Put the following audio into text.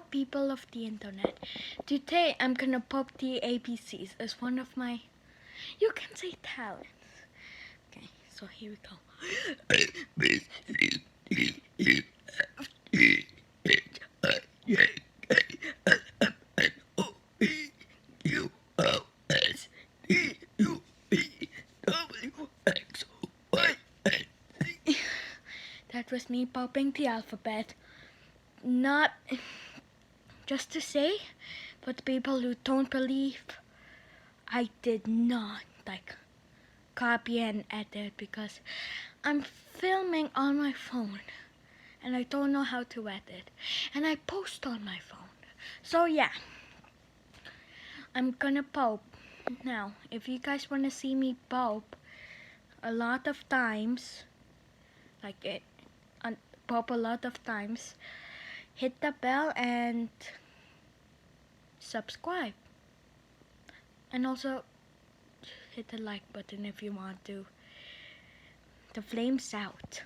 up, people of the internet? Today I'm gonna pop the ABCs as one of my, you can say, talents. Okay, so here we go. That was me popping the alphabet. Not just to say, for the people who don't believe, I did not copy and edit because I'm filming on my phone and I don't know how to edit, and I post on my phone. So yeah, I'm gonna pope now. If you guys wanna see me pope a lot of times, pop a lot of times, hit the bell and subscribe, and also hit the like button if you want to. The flames out.